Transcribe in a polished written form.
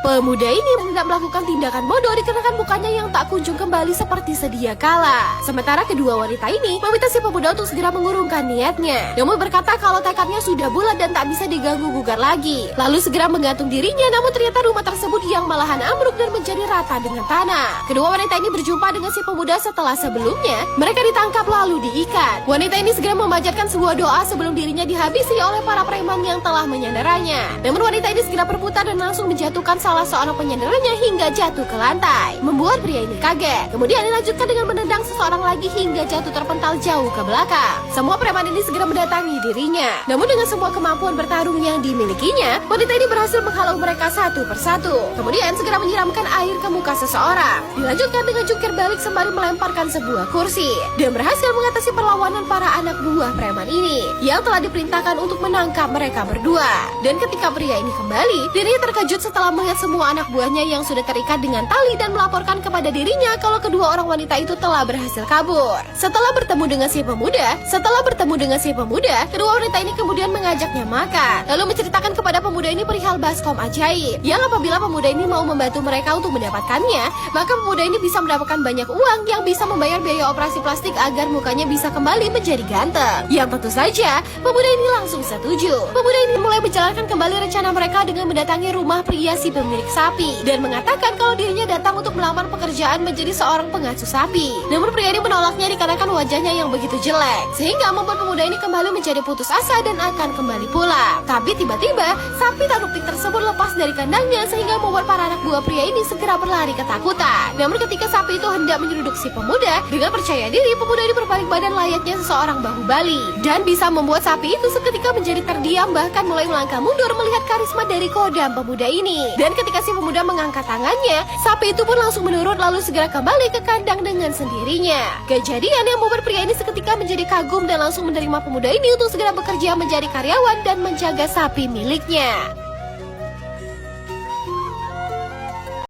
Pemuda ini tidak melakukan tindakan bodoh dikarenakan mukanya yang tak kunjung kembali seperti sedia kala. Sementara kedua wanita ini meminta si pemuda untuk segera mengurungkan niatnya. Namun berkata kalau tekadnya sudah bulat dan tak bisa diganggu-gugat lagi. Lalu segera menggantung dirinya, namun ternyata rumah tersebut yang malahan ambruk dan menjadi rata dengan tanah. Kedua wanita ini berjumpa dengan si pemuda setelah sebelumnya mereka ditangkap lalu diikat. Wanita ini segera memanjatkan sebuah doa sebelum dirinya dihabisi oleh para preman yang telah menyandaranya. Namun wanita ini segera berputar dan langsung menjatuhkan salah seorang penyandaranya hingga jatuh ke lantai, membuat pria ini kaget. Kemudian dilanjutkan dengan menendang seseorang lagi hingga jatuh terpental jauh ke belakang. Semua preman ini segera mendatangi dirinya. Namun dengan semua kemampuan bertarung yang dimilikinya, wanita ini berhasil menghalau mereka satu persatu. Kemudian segera menyiramkan air ke muka seseorang. Dilanjutkan dengan jungkir balik sembari melemparkan sebuah kursi dan berhasil mengatasi perlawanan para anak buah preman ini yang telah diperintahkan untuk menangkap mereka berdua. Dan ketika pria ini kembali, dirinya terkejut setelah melihat semua anak buahnya yang sudah terikat dengan tali dan melaporkan kepada dirinya kalau kedua orang wanita itu telah berhasil kabur. Setelah bertemu dengan si pemuda, kedua wanita ini kemudian mengajaknya makan, lalu menceritakan kepada pemuda ini perihal baskom ajaib yang apabila pemuda ini mau membantu mereka untuk mendapatkannya, maka pemuda ini bisa mendapatkan banyak uang yang bisa membayar biaya operasi plastik agar mukanya bisa kembali menjadi ganteng. Yang tentu saja, pemuda ini langsung setuju. Pemuda ini mulai menjalankan kembali rencana mereka dengan mendatangi rumah pria si pemilik sapi dan mengatakan kalau dirinya datang untuk melamar pekerjaan menjadi seorang pengasuh sapi. Namun pria ini menolaknya dikarenakan wajahnya yang begitu jelek, sehingga membuat pemuda ini kembali menjadi putus asa dan akan kembali pulang. Tapi tiba-tiba sapi tanduktik tersebut lepas dari kandangnya sehingga membuat para anak buah pria ini segera berlari ketakutan. Namun ketika sapi itu hendak menyeruduk si pemuda, dengan percaya diri pemuda ini berbalik badan layaknya seseorang bahubali dan bisa membuat sapi itu seketika menjadi terdiam, bahkan mulai melangkah mundur melihat karisma dari kodam pemuda ini. Dan ketika si pemuda mengangkat tangannya, sapi itu pun langsung menurut lalu segera kembali ke kandang dengan sendirinya. Kejadian yang membuat pria ini seketika menjadi kagum dan langsung menerima pemuda ini untuk segera bekerja menjadi karyawan dan menjaga sapi miliknya.